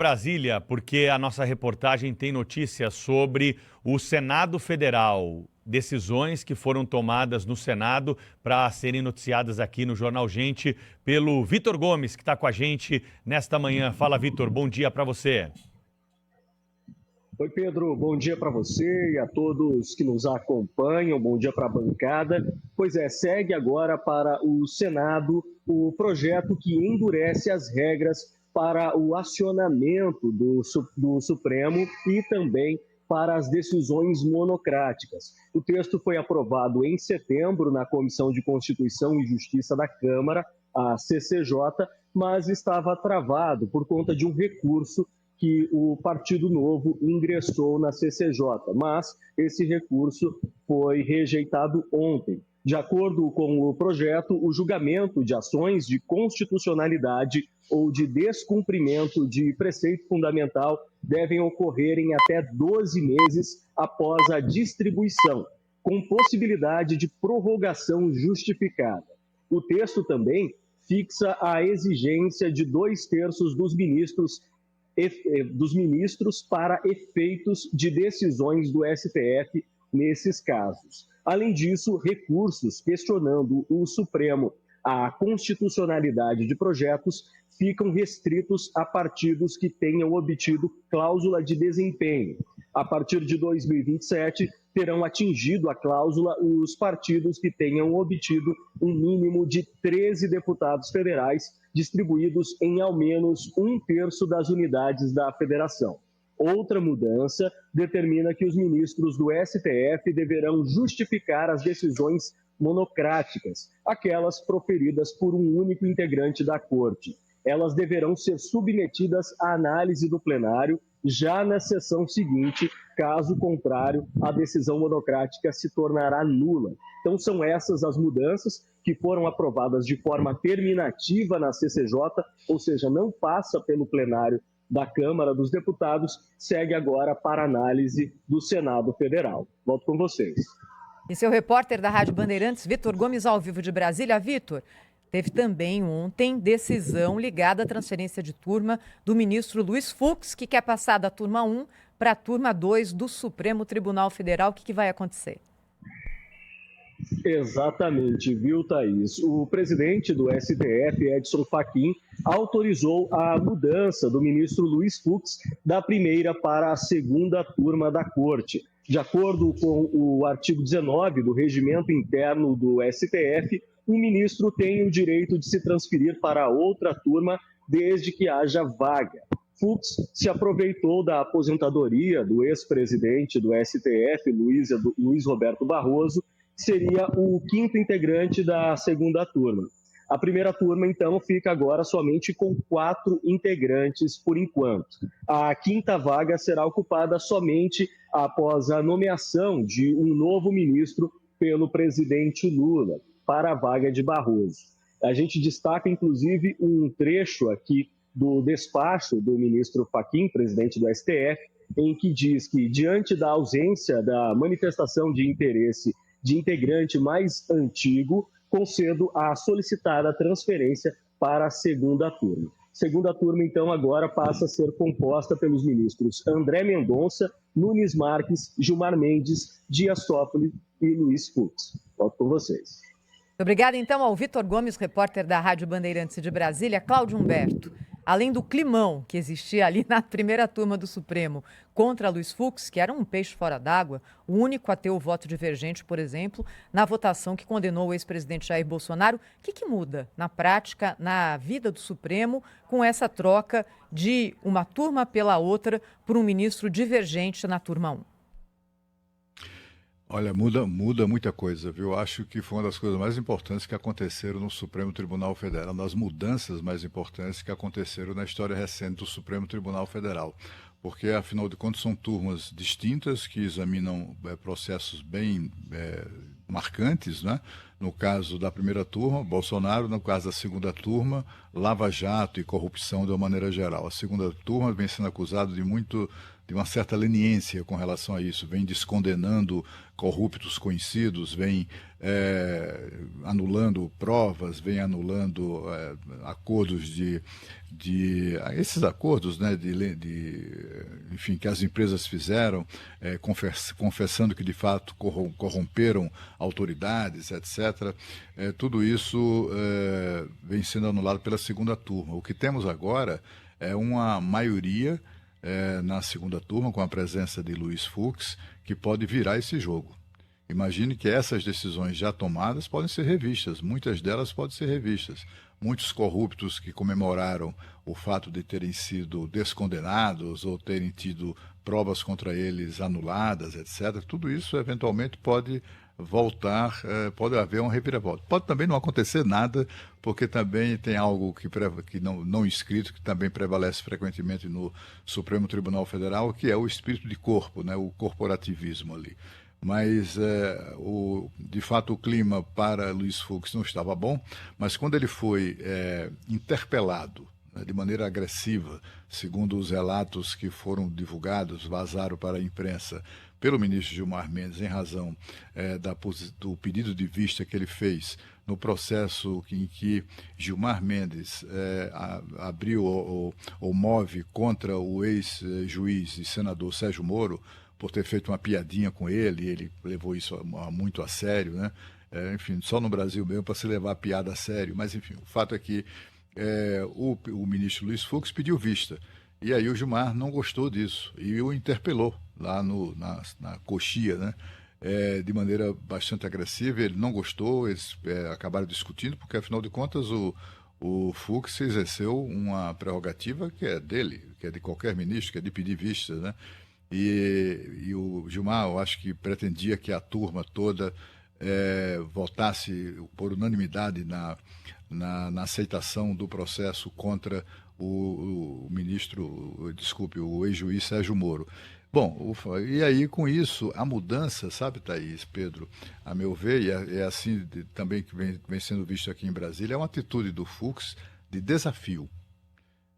Brasília, porque a nossa reportagem tem notícias sobre o Senado Federal. Decisões que foram tomadas no Senado para serem noticiadas aqui no Jornal Gente pelo Vitor Gomes, que está com a gente nesta manhã. Fala, Vitor, bom dia para você. Oi, Pedro, bom dia para você e a todos que nos acompanham, bom dia para a bancada. Pois é, segue agora para o Senado o projeto que endurece as regras para o acionamento do Supremo e também para as decisões monocráticas. O texto foi aprovado em setembro na Comissão de Constituição e Justiça da Câmara, a CCJ, mas estava travado por conta de um recurso que o Partido Novo ingressou na CCJ, mas esse recurso foi rejeitado ontem. De acordo com o projeto, o julgamento de ações de constitucionalidade ou de descumprimento de preceito fundamental devem ocorrer em até 12 meses após a distribuição, com possibilidade de prorrogação justificada. O texto também fixa a exigência de 2/3 dos ministros para efeitos de decisões do STF nesses casos. Além disso, recursos questionando o Supremo a constitucionalidade de projetos ficam restritos a partidos que tenham obtido cláusula de desempenho. A partir de 2027, terão atingido a cláusula os partidos que tenham obtido um mínimo de 13 deputados federais distribuídos em ao menos 1/3 das unidades da federação. Outra mudança determina que os ministros do STF deverão justificar as decisões monocráticas, aquelas proferidas por um único integrante da Corte. Elas deverão ser submetidas à análise do plenário já na sessão seguinte, caso contrário, a decisão monocrática se tornará nula. Então, são essas as mudanças que foram aprovadas de forma terminativa na CCJ, ou seja, não passa pelo plenário da Câmara dos Deputados, segue agora para análise do Senado Federal. Volto com vocês. E seu repórter da Rádio Bandeirantes, Vitor Gomes, ao vivo de Brasília. Vitor, teve também ontem decisão ligada à transferência de turma do ministro Luiz Fux, que quer passar da turma 1 para a turma 2 do Supremo Tribunal Federal. O que vai acontecer? Exatamente, viu, Thaís? O presidente do STF, Edson Fachin, autorizou a mudança do ministro Luiz Fux da primeira para a segunda turma da Corte. De acordo com o artigo 19 do Regimento Interno do STF, o ministro tem o direito de se transferir para outra turma desde que haja vaga. Fux se aproveitou da aposentadoria do ex-presidente do STF, Luiz Roberto Barroso, que seria o quinto integrante da segunda turma. A primeira turma, então, fica agora somente com 4 integrantes por enquanto. A quinta vaga será ocupada somente após a nomeação de um novo ministro pelo presidente Lula para a vaga de Barroso. A gente destaca, inclusive, um trecho aqui do despacho do ministro Fachin, presidente do STF, em que diz que, diante da ausência da manifestação de interesse de integrante mais antigo, concedo a solicitada transferência para a segunda turma. Segunda turma, então, agora passa a ser composta pelos ministros André Mendonça, Nunes Marques, Gilmar Mendes, Dias Toffoli e Luiz Fux. Volto com vocês. Obrigada, então, ao Vitor Gomes, repórter da Rádio Bandeirantes de Brasília. Cláudio Humberto, além do climão que existia ali na primeira turma do Supremo contra Luiz Fux, que era um peixe fora d'água, o único a ter o voto divergente, por exemplo, na votação que condenou o ex-presidente Jair Bolsonaro, o que muda na prática, na vida do Supremo, com essa troca de uma turma pela outra por um ministro divergente na turma 1? Olha, muda muita coisa, viu? Acho que foi uma das coisas mais importantes que aconteceram no Supremo Tribunal Federal, uma das mudanças mais importantes que aconteceram na história recente do Supremo Tribunal Federal. Porque, afinal de contas, são turmas distintas que examinam processos bem marcantes, né? no caso da primeira turma, Bolsonaro, no caso da segunda turma, Lava Jato e corrupção de uma maneira geral. A segunda turma vem sendo acusada de uma certa leniência com relação a isso, vem descondenando corruptos conhecidos, vem anulando provas, vem anulando acordos esses acordos, né, enfim, que as empresas fizeram, confessando que de fato corromperam autoridades, etc. Tudo isso vem sendo anulado pela segunda turma. O que temos agora é uma maioria na segunda turma, com a presença de Luiz Fux, que pode virar esse jogo. Imagine que essas decisões já tomadas podem ser revistas, muitas delas podem ser revistas. Muitos corruptos que comemoraram o fato de terem sido descondenados ou terem tido provas contra eles anuladas, etc., tudo isso eventualmente pode voltar, pode haver uma reviravolta. Pode também não acontecer nada, porque também tem algo que não escrito, que também prevalece frequentemente no Supremo Tribunal Federal, que é o espírito de corpo, né, o corporativismo ali. Mas, de fato, o clima para Luiz Fux não estava bom, mas quando ele foi interpelado, né, de maneira agressiva, segundo os relatos que foram divulgados, vazaram para a imprensa, pelo ministro Gilmar Mendes, em razão do pedido de vista que ele fez no processo em que Gilmar Mendes abriu ou move contra o ex-juiz e senador Sérgio Moro, por ter feito uma piadinha com ele levou isso muito a sério, né? Enfim, só no Brasil mesmo para se levar a piada a sério, mas enfim, o fato é que o ministro Luiz Fux pediu vista, e aí o Gilmar não gostou disso, e o interpelou lá na coxia, né? De maneira bastante agressiva. Ele não gostou, eles acabaram discutindo, porque afinal de contas o Fux exerceu uma prerrogativa que é dele, que é de qualquer ministro, que é de pedir vista, né? E o Gilmar, eu acho que pretendia que a turma toda votasse por unanimidade na aceitação do processo contra o ex-juiz Sérgio Moro. Bom, e aí com isso, a mudança, sabe, Thaís, Pedro, a meu ver, e é assim também que vem sendo visto aqui em Brasília, é uma atitude do Fux de desafio.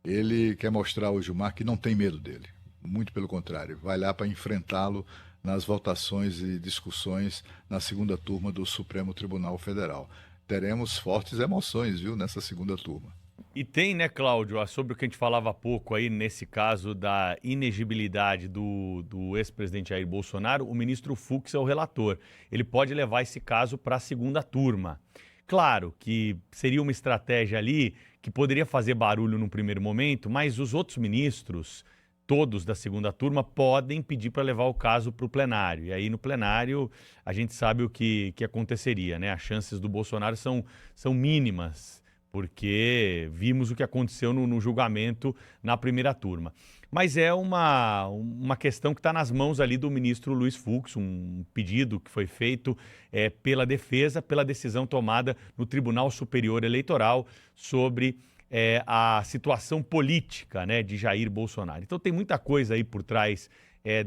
Ele quer mostrar ao Gilmar que não tem medo dele. Muito pelo contrário, vai lá para enfrentá-lo nas votações e discussões na segunda turma do Supremo Tribunal Federal. Teremos fortes emoções, viu, nessa segunda turma. E tem, né, Cláudio, sobre o que a gente falava há pouco aí, nesse caso da inegibilidade do ex-presidente Jair Bolsonaro, o ministro Fux é o relator. Ele pode levar esse caso para a segunda turma. Claro que seria uma estratégia ali que poderia fazer barulho num primeiro momento, mas os outros ministros, todos da segunda turma, podem pedir para levar o caso para o plenário. E aí no plenário a gente sabe o que aconteceria, né? As chances do Bolsonaro são mínimas, porque vimos o que aconteceu no julgamento na primeira turma. Mas é uma questão que está nas mãos ali do ministro Luiz Fux, um pedido que foi feito pela defesa, pela decisão tomada no Tribunal Superior Eleitoral sobre a situação política, né, de Jair Bolsonaro. Então tem muita coisa aí por trás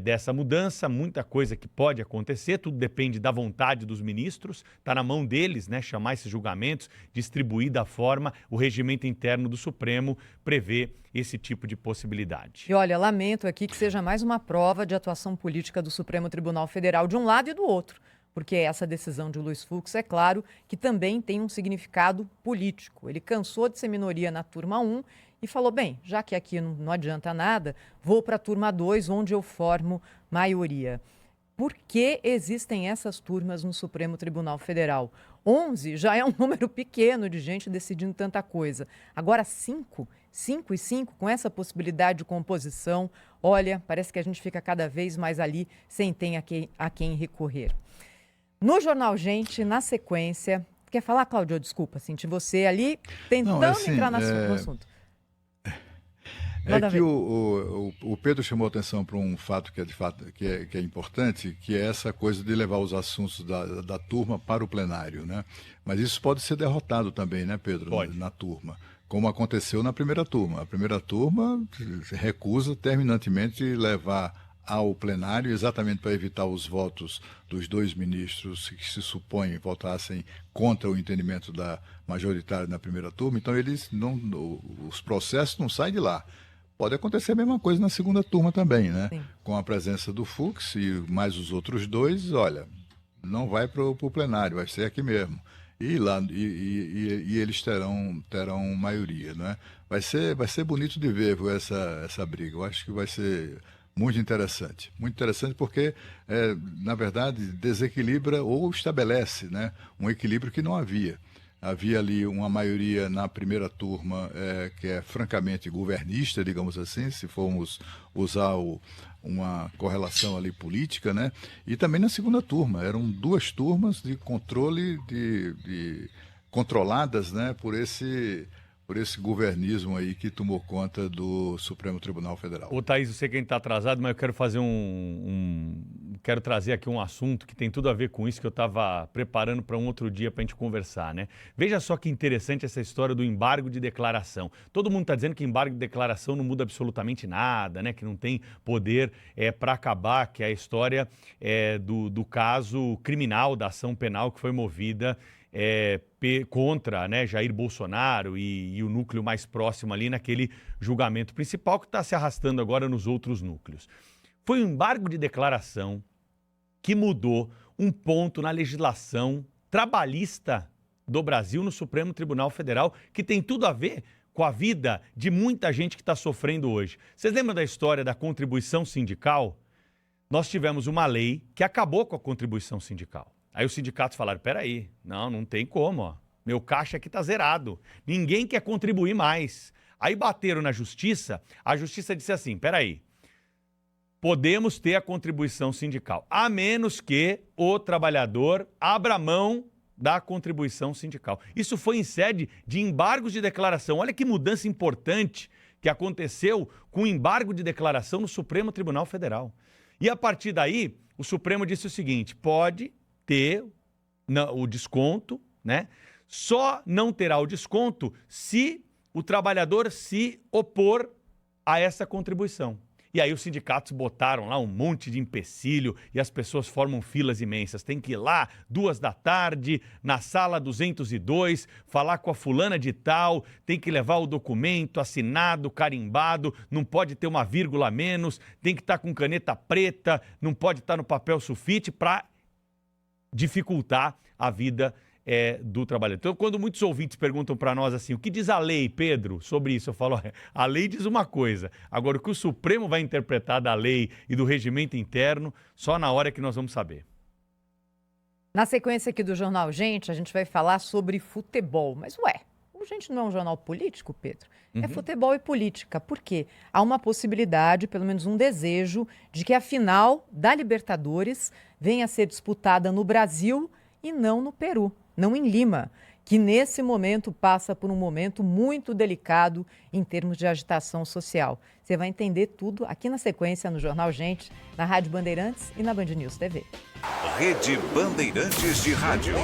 dessa mudança, muita coisa que pode acontecer, tudo depende da vontade dos ministros, está na mão deles, né, chamar esses julgamentos, distribuir da forma, o regimento interno do Supremo prevê esse tipo de possibilidade. E olha, lamento aqui que seja mais uma prova de atuação política do Supremo Tribunal Federal de um lado e do outro, porque essa decisão de Luiz Fux, é claro, que também tem um significado político. Ele cansou de ser minoria na turma 1 e falou, bem, já que aqui não adianta nada, vou para a turma 2, onde eu formo maioria. Por que existem essas turmas no Supremo Tribunal Federal? 11 já é um número pequeno de gente decidindo tanta coisa. Agora 5 e 5, com essa possibilidade de composição, olha, parece que a gente fica cada vez mais ali, sem ter a quem recorrer. No Jornal Gente, na sequência, quer falar, Cláudio? Desculpa, senti você ali tentando entrar no assunto. É que o Pedro chamou atenção para um fato que é importante, que é essa coisa de levar os assuntos da turma para o plenário, né? Mas isso pode ser derrotado também, né, Pedro? Pode. Na turma, como aconteceu na primeira turma. A primeira turma recusa terminantemente levar ao plenário, exatamente para evitar os votos dos 2 ministros que se supõe votassem contra o entendimento da majoritária na primeira turma. Então, os processos não saem de lá. Pode acontecer a mesma coisa na segunda turma também, né? Sim. Com a presença do Fux e mais os outros 2, olha, não vai para o plenário, vai ser aqui mesmo. E eles terão maioria, né? Vai ser bonito de ver, viu, essa briga. Eu acho que vai ser muito interessante porque, na verdade, desequilibra ou estabelece, né, um equilíbrio que não havia. Havia ali uma maioria na primeira turma que é francamente governista, digamos assim, se formos usar uma correlação ali política, né? E também na segunda turma. Eram 2 turmas de controle, controladas, né, por esse governismo aí que tomou conta do Supremo Tribunal Federal. Ô, Thaís, eu sei que a gente está atrasado, mas eu quero fazer quero trazer aqui um assunto que tem tudo a ver com isso que eu estava preparando para um outro dia para a gente conversar, né? Veja só que interessante essa história do embargo de declaração. Todo mundo está dizendo que embargo de declaração não muda absolutamente nada, né? Que não tem poder para acabar, que é a história do caso criminal, da ação penal que foi movida contra, né, Jair Bolsonaro e o núcleo mais próximo ali naquele julgamento principal que está se arrastando agora nos outros núcleos. Foi um embargo de declaração que mudou um ponto na legislação trabalhista do Brasil no Supremo Tribunal Federal, que tem tudo a ver com a vida de muita gente que está sofrendo hoje. Vocês lembram da história da contribuição sindical? Nós tivemos uma lei que acabou com a contribuição sindical. Aí os sindicatos falaram, peraí, não tem como, ó. Meu caixa aqui tá zerado. Ninguém quer contribuir mais. Aí bateram na justiça, a justiça disse assim, peraí, podemos ter a contribuição sindical, a menos que o trabalhador abra mão da contribuição sindical. Isso foi em sede de embargos de declaração. Olha que mudança importante que aconteceu com o embargo de declaração no Supremo Tribunal Federal. E a partir daí, o Supremo disse o seguinte, pode ter o desconto, né? Só não terá o desconto se o trabalhador se opor a essa contribuição. E aí os sindicatos botaram lá um monte de empecilho e as pessoas formam filas imensas. Tem que ir lá 14h, na sala 202, falar com a fulana de tal, tem que levar o documento assinado, carimbado, não pode ter uma vírgula a menos, tem que estar com caneta preta, não pode estar no papel sulfite para dificultar a vida do trabalhador. Então, quando muitos ouvintes perguntam para nós assim, o que diz a lei, Pedro, sobre isso? Eu falo, a lei diz uma coisa. Agora, o que o Supremo vai interpretar da lei e do regimento interno, só na hora que nós vamos saber. Na sequência aqui do Jornal Gente, a gente vai falar sobre futebol. Mas, o Gente não é um jornal político, Pedro? É futebol e política. Por quê? Há uma possibilidade, pelo menos um desejo, de que a final da Libertadores venha a ser disputada no Brasil e não no Peru, não em Lima, que nesse momento passa por um momento muito delicado em termos de agitação social. Você vai entender tudo aqui na sequência no Jornal Gente, na Rádio Bandeirantes e na Band News TV. Rede Bandeirantes de Rádio.